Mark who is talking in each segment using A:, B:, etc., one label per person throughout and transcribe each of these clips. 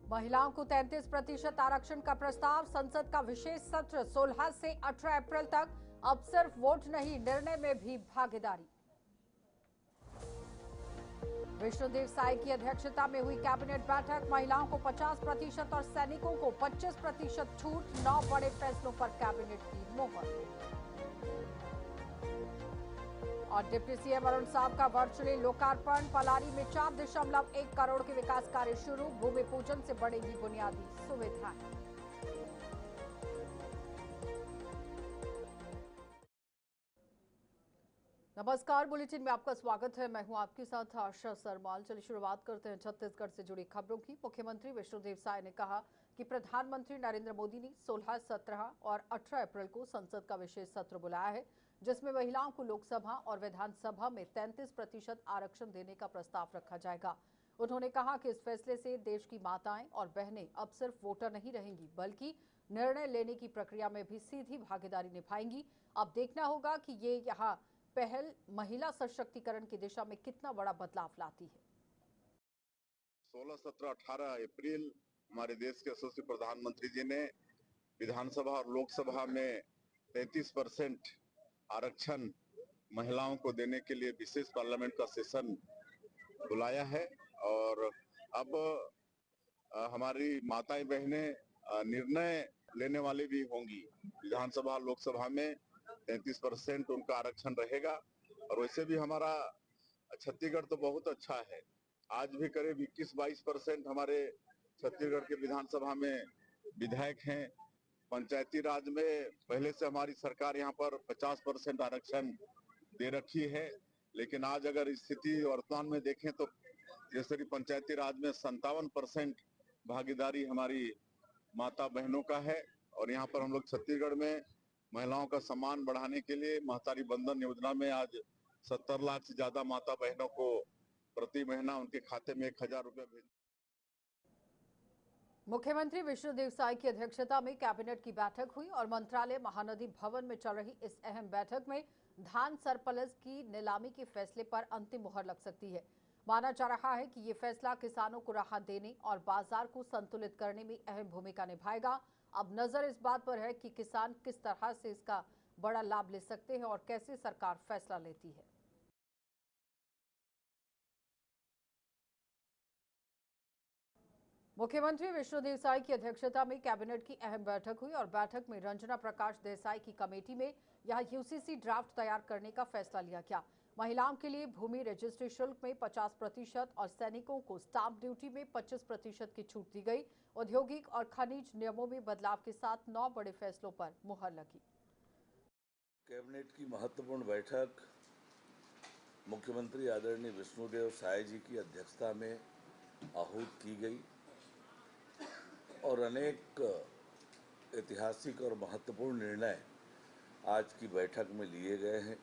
A: महिलाओं को 33% आरक्षण का प्रस्ताव। संसद का विशेष सत्र 16 से 18 अप्रैल तक। अब सिर्फ वोट नहीं, निर्णय में भी भागीदारी। विष्णुदेव साय की अध्यक्षता में हुई कैबिनेट बैठक। महिलाओं को 50% और सैनिकों को 25% छूट। 9 बड़े फैसलों पर कैबिनेट की मोहर। और डिप्टी सीएम अरुण साव का वर्चुअली लोकार्पण। पलारी में 4.1 करोड़ के विकास कार्य शुरू। भूमि पूजन से बढ़ेगी बुनियादी सुविधाएं। नमस्कार, बुलेटिन में आपका स्वागत है। मैं हूं आपके साथ आशा सरमाल। चलिए शुरुआत करते हैं छत्तीसगढ़ से जुड़ी खबरों की। मुख्यमंत्री विष्णुदेव साय ने कहा कि प्रधानमंत्री नरेंद्र मोदी ने 16, 17 और 18 अप्रैल को संसद का विशेष सत्र बुलाया है, जिसमें महिलाओं को लोकसभा और विधानसभा में 33% आरक्षण देने का प्रस्ताव रखा जाएगा। उन्होंने कहा कि इस फैसले से देश की माताएं और बहनें अब सिर्फ वोटर नहीं रहेंगी, बल्कि निर्णय लेने की प्रक्रिया में भी सीधी भागीदारी निभाएंगी। अब देखना होगा कि ये यहाँ पहल महिला सशक्तिकरण की दिशा में कितना बड़ा बदलाव लाती है।
B: 16, 17, 18 अप्रैल हमारे देश के यशस्वी प्रधानमंत्री जी ने विधानसभा और लोकसभा में 33% आरक्षण महिलाओं को देने के लिए विशेष पार्लियामेंट का सेशन बुलाया है। और अब हमारी माताएं बहनें निर्णय लेने वाली भी होंगी। विधानसभा लोकसभा में 33% उनका आरक्षण रहेगा। और वैसे भी हमारा छत्तीसगढ़ तो बहुत अच्छा है। आज भी करीब 21-22% हमारे छत्तीसगढ़ के विधानसभा में विधायक हैं। पंचायती राज में पहले से हमारी सरकार यहाँ पर 50% आरक्षण दे रखी है। लेकिन आज अगर स्थिति वर्तमान में देखें तो जैसे पंचायती राज में 57% भागीदारी हमारी माता बहनों का है। और यहाँ पर हम लोग छत्तीसगढ़ में महिलाओं का सम्मान बढ़ाने के लिए महतारी बंधन योजना में आज 70 लाख से ज्यादा माता बहनों को प्रति महीना उनके खाते में 1000 रुपए भेज।
A: मुख्यमंत्री विष्णुदेव साय की अध्यक्षता में कैबिनेट की बैठक हुई और मंत्रालय महानदी भवन में चल रही इस अहम बैठक में धान सरप्लस की नीलामी के फैसले पर अंतिम मुहर लग सकती है। माना जा रहा है कि ये फैसला किसानों को राहत देने और बाजार को संतुलित करने में अहम भूमिका निभाएगा। अब नजर इस बात पर है कि किसान किस तरह से इसका बड़ा लाभ ले सकते हैं और कैसे सरकार फैसला लेती है। मुख्यमंत्री विष्णुदेव साय की अध्यक्षता में कैबिनेट की अहम बैठक हुई और बैठक में रंजना प्रकाश देसाई की कमेटी में यह यूसीसी ड्राफ्ट तैयार करने का फैसला लिया गया। महिलाओं के लिए भूमि रजिस्ट्री शुल्क में 50% और सैनिकों को स्टाम्प ड्यूटी में 25% की छूट दी गई। औद्योगिक और खनिज नियमों में बदलाव के साथ 9 बड़े फैसलों पर मुहर लगी।
C: कैबिनेट की महत्वपूर्ण बैठक मुख्यमंत्री आदरणीय विष्णुदेव साय जी की अध्यक्षता में आहूत की गई और अनेक ऐतिहासिक और महत्वपूर्ण निर्णय आज की बैठक में लिए गए हैं,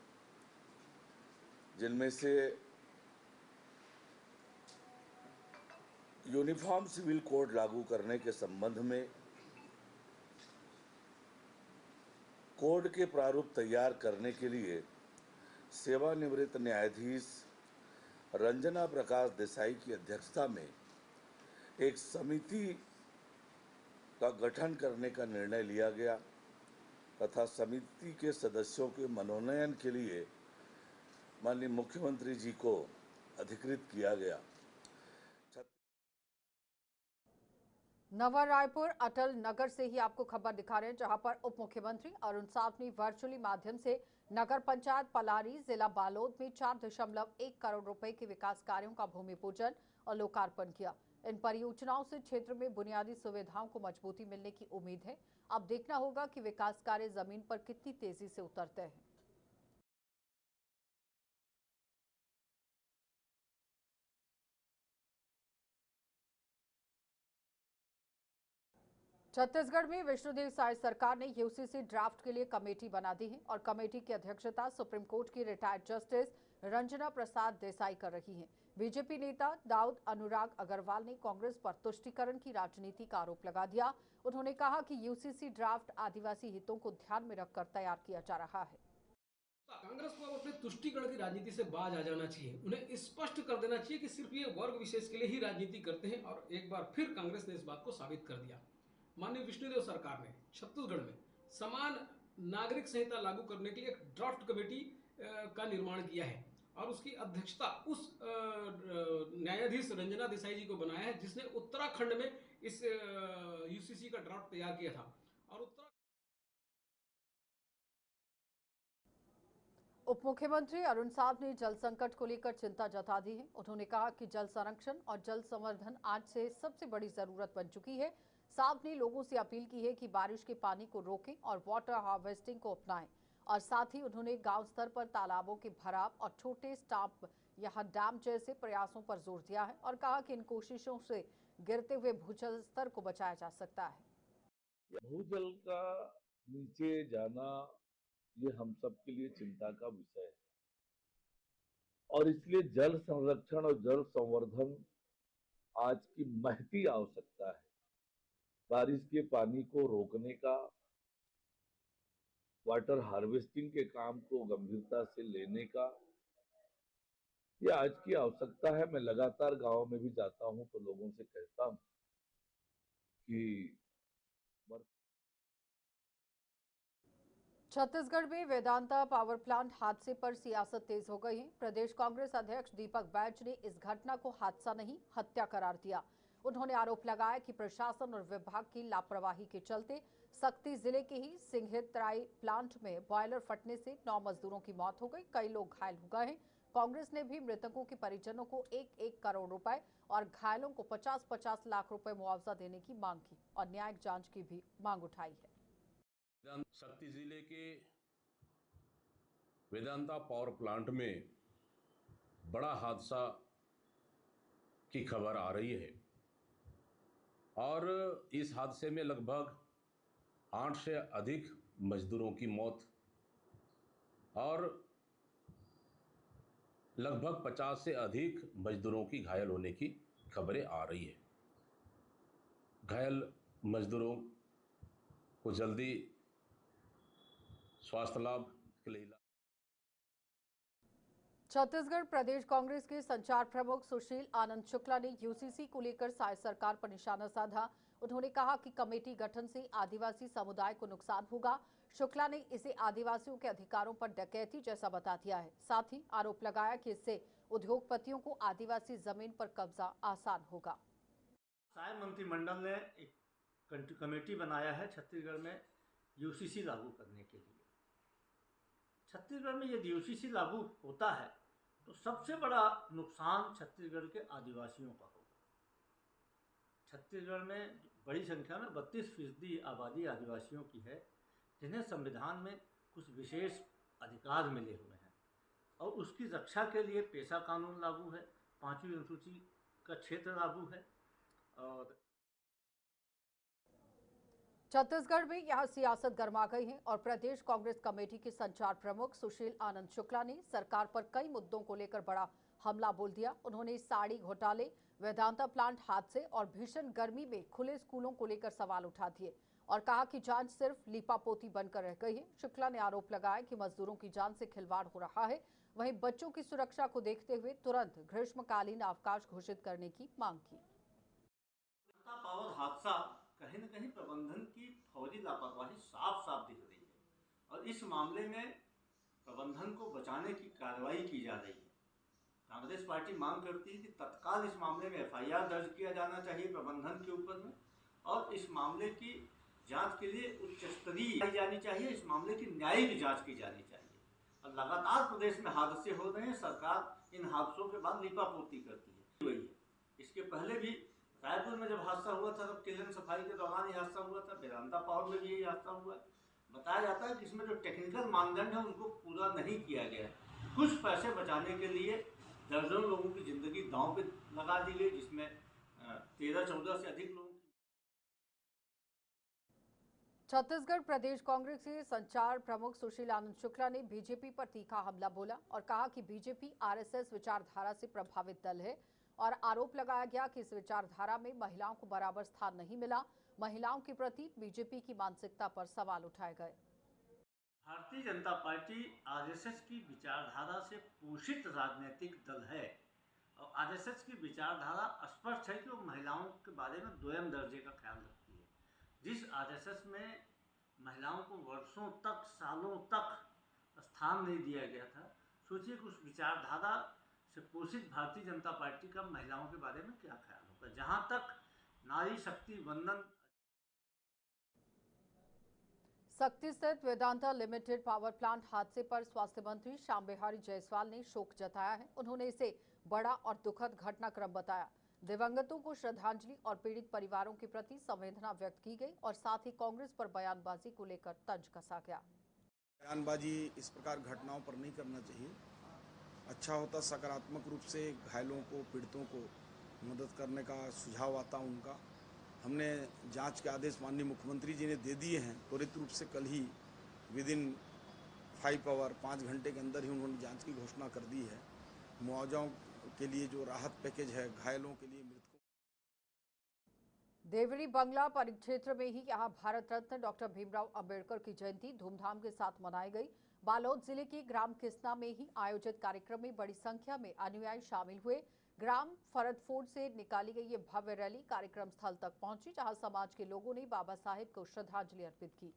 C: जिनमें से यूनिफॉर्म सिविल कोड लागू करने के संबंध में कोड के प्रारूप तैयार करने के लिए सेवानिवृत्त न्यायाधीश रंजना प्रकाश देसाई की अध्यक्षता में एक समिति का गठन करने का निर्णय लिया गया तथा समिति के सदस्यों के मनोनयन के लिए माननीय मुख्यमंत्री जी को अधिकृत किया गया।
A: नवा रायपुर अटल नगर से ही आपको खबर दिखा रहे हैं, जहां पर उप मुख्यमंत्री अरुण साव ने वर्चुअली माध्यम से नगर पंचायत पलारी जिला बालोद में 4.1 करोड़ रुपए के विकास कार्यों का भूमि पूजन और लोकार्पण किया। इन परियोजनाओं से क्षेत्र में बुनियादी सुविधाओं को मजबूती मिलने की उम्मीद है। अब देखना होगा कि विकास कार्य जमीन पर कितनी तेजी से उतरते हैं। छत्तीसगढ़ में विष्णुदेव साय सरकार ने यूसीसी ड्राफ्ट के लिए कमेटी बना दी है और कमेटी की अध्यक्षता सुप्रीम कोर्ट की रिटायर्ड जस्टिस रंजना प्रसाद देसाई कर रही हैं। बीजेपी नेता दाऊद अनुराग अग्रवाल ने कांग्रेस पर तुष्टीकरण की राजनीति का आरोप लगा दिया। उन्होंने कहा कि यूसीसी ड्राफ्ट आदिवासी हितों को ध्यान में रखकर तैयार किया जा रहा है।
D: कांग्रेस को अब अपने तुष्टीकरण की राजनीति से बाज आ जाना चाहिए। उन्हें स्पष्ट कर देना चाहिए कि सिर्फ ये वर्ग विशेष के लिए ही राजनीति करते हैं और एक बार फिर कांग्रेस ने इस बात को साबित कर दिया। माननीय विष्णुदेव सरकार ने छत्तीसगढ़ में समान नागरिक संहिता लागू करने के लिए एक ड्राफ्ट कमेटी का निर्माण किया है और उसकी अध्यक्षता उस न्यायाधीश रंजना देसाई जी को बनाया है जिसने उत्तराखंड में इस यूसीसी का ड्राफ्ट तैयार किया था। और
A: उप मुख्यमंत्री अरुण साव ने जल संकट को लेकर चिंता जता दी है। उन्होंने कहा कि जल संरक्षण और जल संवर्धन आज से सबसे बड़ी जरूरत बन चुकी है। साव ने लोगों से अपील की है कि बारिश के पानी को रोकें और वाटर हार्वेस्टिंग को अपनाएं और साथ ही उन्होंने गांव स्तर पर तालाबों के भराव और छोटे स्टाम्प या डैम जैसे प्रयासों पर जोर दिया है और कहा कि इन कोशिशों से गिरते हुए भूजल स्तर को बचाया जा सकता है।
C: भूजल का नीचे जाना ये हम सब के लिए चिंता का विषय है और इसलिए जल संरक्षण और जल संवर्धन आज की महती आवश्यकता है। बारिश के पानी को रोकने का, वाटर हार्वेस्टिंग के काम को गंभीरता से लेने का ये आज की आवश्यकता है। मैं लगातार गांव में भी जाता हूं तो लोगों से कहता हूं कि
A: छत्तीसगढ़ में वेदांता पावर प्लांट हादसे पर सियासत तेज हो गई है। प्रदेश कांग्रेस अध्यक्ष दीपक बैज ने इस घटना को हादसा नहीं हत्या करार दिया। उन्होंने आरोप लगाया कि प्रशासन और विभाग की लापरवाही के चलते सक्ती जिले के ही सिंघितराई प्लांट में बॉयलर फटने से 9 मजदूरों की मौत हो गई, कई लोग घायल हो गए हैं। कांग्रेस ने भी मृतकों के परिजनों को 1-1 करोड़ रुपए और घायलों को 50-50 लाख रुपए मुआवजा देने की मांग की और न्यायिक जांच की भी मांग उठाई है।
E: सक्ती जिले के वेदांता पावर प्लांट में बड़ा हादसा की खबर आ रही है और इस हादसे में लगभग 8 से अधिक मजदूरों की मौत और लगभग 50 से अधिक मजदूरों की घायल होने की खबरें आ रही है। घायल मजदूरों को जल्दी स्वास्थ्य लाभ के लिए
A: छत्तीसगढ़ प्रदेश कांग्रेस के संचार प्रमुख सुशील आनंद शुक्ला ने यूसीसी को लेकर साय सरकार पर निशाना साधा। उन्होंने कहा कि कमेटी गठन से आदिवासी समुदाय को नुकसान होगा। शुक्ला ने इसे आदिवासियों के अधिकारों पर डकैती जैसा बता दिया है। साथ ही आरोप लगाया कि इससे उद्योगपतियों को आदिवासी जमीन पर कब्जा आसान होगा।
F: साय मंत्रिमंडल ने एक कमेटी बनाया है छत्तीसगढ़ में यूसीसी लागू करने के लिए। छत्तीसगढ़ में यदि यूसीसी लागू होता है तो सबसे बड़ा नुकसान छत्तीसगढ़ के आदिवासियों का होगा। छत्तीसगढ़ में बड़ी संख्या में 32% आबादी आदिवासियों की है, जिन्हें संविधान में कुछ विशेष अधिकार मिले हुए हैं और उसकी रक्षा के लिए पेशा कानून लागू है, 5वीं अनुसूची का क्षेत्र लागू है। और
A: छत्तीसगढ़ में यह सियासत गर्मा गई है और प्रदेश कांग्रेस कमेटी के संचार प्रमुख सुशील आनंद शुक्ला ने सरकार पर कई मुद्दों को लेकर बड़ा हमला बोल दिया। उन्होंने साड़ी घोटाले, वेदांता प्लांट हादसे और भीषण गर्मी में खुले स्कूलों को लेकर सवाल उठा दिए और कहा कि जांच सिर्फ लीपापोती बनकर रह गई है। शुक्ला ने आरोप लगाया कि मजदूरों की जान से खिलवाड़ हो रहा है। वहीं बच्चों की सुरक्षा को देखते हुए तुरंत ग्रीष्मकालीन अवकाश घोषित करने की मांग की।
F: पावर हादसा कहीं न कहीं प्रबंधन की फौरी लापरवाही साफ साफ दिख रही है और इस मामले में प्रबंधन को बचाने की कार्रवाई की जा रही है। कांग्रेस पार्टी मांग करती है कि तत्काल इस मामले में एफआईआर दर्ज किया जाना चाहिए प्रबंधन के ऊपर में और इस मामले की जांच के लिए उच्च स्तरीय की जानी चाहिए। इस मामले की न्यायिक जांच की जानी चाहिए और लगातार प्रदेश में हादसे हो रहे हैं। सरकार इन हादसों के बाद लीपापोती करती है। इसके पहले भी रायपुर में जब हादसा हुआ था तब किलन सफाई के दौरान ही हादसा हुआ था। वेदांता पावर में भी यही हादसा हुआ है। बताया जाता है कि इसमें जो टेक्निकल मानदंड है उनको पूरा नहीं किया गया है। कुछ पैसे बचाने के लिए दर्जनों लोगों की जिंदगी दांव पे लगा दी गई, जिसमें 13-14 से अधिक लोगों।
A: छत्तीसगढ़ प्रदेश कांग्रेस के संचार प्रमुख सुशील आनंद शुक्ला ने बीजेपी पर तीखा हमला बोला और कहा कि बीजेपी आरएसएस विचारधारा से प्रभावित दल है और आरोप लगाया गया कि इस विचारधारा में महिलाओं को बराबर स्थान नहीं मिला। महिलाओं के प्रति बीजेपी की मानसिकता पर सवाल उठाए गए।
F: भारतीय जनता पार्टी आरएसएस की विचारधारा से पोषित राजनीतिक दल है और आरएसएस की विचारधारा स्पष्ट है कि वो महिलाओं के बारे में दोयम दर्जे का ख्याल रखती है। जिस आरएसएस में महिलाओं को वर्षों तक, सालों तक स्थान नहीं दिया गया था, सोचिए कि उस विचारधारा से पोषित भारतीय जनता पार्टी का महिलाओं के बारे में क्या ख्याल होगा। जहां तक नारी शक्ति वंदन
A: सक्ती स्थित वेदांता लिमिटेड पावर प्लांट हादसे पर स्वास्थ्य मंत्री श्याम बिहारी जायसवाल ने शोक जताया है। उन्होंने इसे बड़ा और दुखद घटनाक्रम बताया। दिवंगतों को श्रद्धांजलि और पीड़ित परिवारों के प्रति संवेदना व्यक्त की गई और साथ ही कांग्रेस पर बयानबाजी को लेकर तंज कसा गया।
G: बयानबाजी इस प्रकार घटनाओं पर नहीं करना चाहिए। अच्छा होता सकारात्मक रूप से घायलों को, पीड़ितों को मदद करने का सुझाव आता उनका। हमने जांच के आदेश माननीय मुख्यमंत्री जी ने दे दिए हैं। त्वरित रूप से कल ही विदिन 5 आवर 5 घंटे के अंदर ही उन्होंने जांच की घोषणा कर दी है। मुआवजाओं के लिए जो राहत पैकेज है, घायलों के लिए, मृतकों।
A: देवरी बंगला परिक्षेत्र में ही यहां भारत रत्न डॉक्टर भीमराव अंबेडकर की जयंती धूमधाम के साथ मनाई गई। बालोद जिले के ग्राम किस्ना में ही आयोजित कार्यक्रम में बड़ी संख्या में अनुयायी शामिल हुए। ग्राम फरदफोर्ड से निकाली गई ये भव्य रैली कार्यक्रम स्थल तक पहुंची, जहां समाज के लोगों ने बाबा साहेब को श्रद्धांजलि अर्पित की।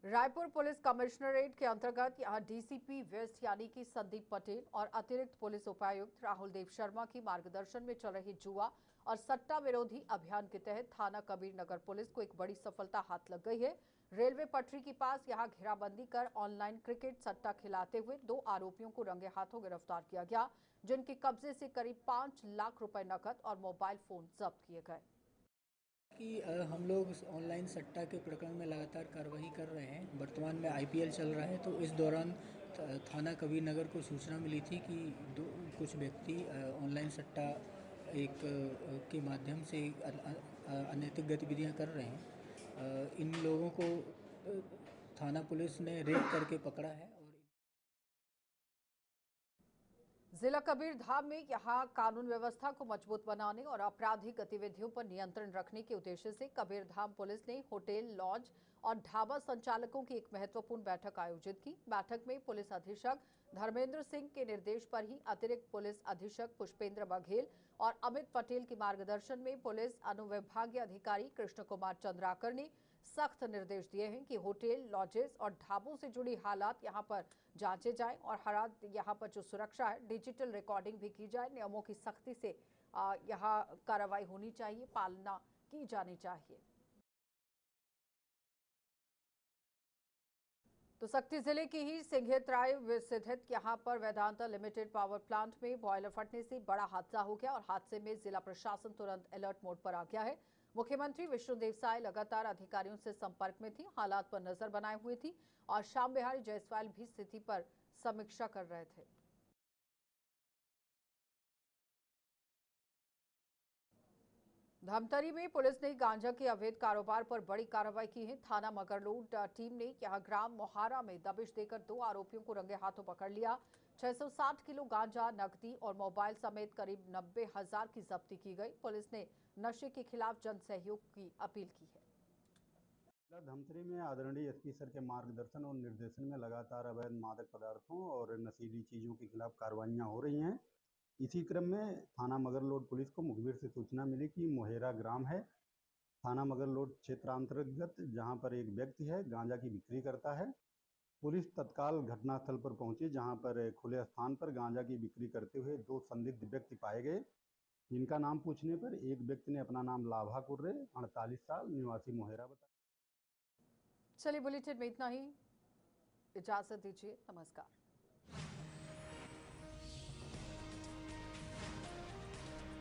A: रायपुर पुलिस कमिश्नरेट के अंतर्गत यहां डीसीपी वेस्ट यानी कि संदीप पटेल और अतिरिक्त पुलिस उपायुक्त राहुल देव शर्मा की मार्गदर्शन में चल रही जुआ और सट्टा विरोधी अभियान के तहत थाना कबीर नगर पुलिस को एक बड़ी सफलता हाथ लग गई है। रेलवे पटरी के पास यहां घेराबंदी कर ऑनलाइन क्रिकेट सट्टा खिलाते हुए 2 आरोपियों को रंगे हाथों गिरफ्तार किया गया, जिनके कब्जे से करीब 5 लाख रुपए नकद और मोबाइल फोन जब्त किए गए।
H: कि हम लोग ऑनलाइन सट्टा के प्रकरण में लगातार कार्रवाई कर रहे हैं। वर्तमान में आईपीएल चल रहा है, तो इस दौरान थाना कबीर नगर को सूचना मिली थी कि कुछ व्यक्ति ऑनलाइन सट्टा के माध्यम से अनैतिक गतिविधियां कर रहे हैं। इन लोगों को थाना पुलिस ने रेड करके पकड़ा है।
A: जिला कबीर धाम में यहां कानून व्यवस्था को मजबूत बनाने और आपराधिक गतिविधियों पर नियंत्रण रखने के उद्देश्य से कबीर धाम पुलिस ने होटल, लॉज और ढाबा संचालकों की एक महत्वपूर्ण बैठक आयोजित की। बैठक में पुलिस अधीक्षक धर्मेंद्र सिंह के निर्देश पर ही अतिरिक्त पुलिस अधीक्षक पुष्पेंद्र बघेल और अमित पटेल के मार्गदर्शन में पुलिस अनुविभागीय अधिकारी कृष्ण कुमार चंद्राकर ने सख्त निर्देश दिए हैं कि होटल, लॉजेस और ढाबों से जुड़ी हालात यहां पर जांचे जाएं और हर यहां पर जो सुरक्षा है, डिजिटल रिकॉर्डिंग भी की जाए। नियमों की सख्ती से यहां कार्रवाई होनी चाहिए, पालना की जानी चाहिए। तो सक्ती जिले की ही सिंघेतराय स्थित यहां पर वेदांता लिमिटेड पावर प्लांट में बॉयलर फटने से बड़ा हादसा हो गया और हादसे में जिला प्रशासन तुरंत अलर्ट मोड पर आ गया है। मुख्यमंत्री विष्णुदेव साय लगातार अधिकारियों से संपर्क में थी, हालात पर नजर बनाए हुए थी और श्याम बिहारी जायसवाल भी स्थिति पर समीक्षा कर रहे थे। धमतरी में पुलिस ने गांजा के अवैध कारोबार पर बड़ी कार्रवाई की है। थाना मगरलोड टीम ने यहां ग्राम मोहारा में दबिश देकर 2 आरोपियों को रंगे हाथों पकड़ लिया। 660 किलो गांजा, नकदी और मोबाइल समेत करीब 90,000 की जब्ती की गई। पुलिस ने नशे के खिलाफ जन सहयोग की अपील की है।
I: धमतरी में आदरणीय एसपी सर के मार्गदर्शन और निर्देशन में लगातार अवैध मादक पदार्थों और नशीली चीज़ों के खिलाफ कार्रवाइयाँ हो रही हैं। इसी क्रम में थाना मगरलोड पुलिस को मुखबिर से सूचना मिली कि मोहेरा ग्राम है, थाना मगरलोड क्षेत्रांतर्गत, जहां पर एक व्यक्ति है गांजा की बिक्री करता है। पुलिस तत्काल घटनास्थल पर पहुंची, जहां पर खुले स्थान पर गांजा की बिक्री करते हुए 2 संदिग्ध व्यक्ति पाए गए। इनका नाम पूछने पर एक व्यक्ति ने अपना नाम लाभा कुर्रे, 48 साल, निवासी मोहेरा बताया।
A: चलिए बुलेटिन में इतना ही, इजाजत दीजिए, नमस्कार।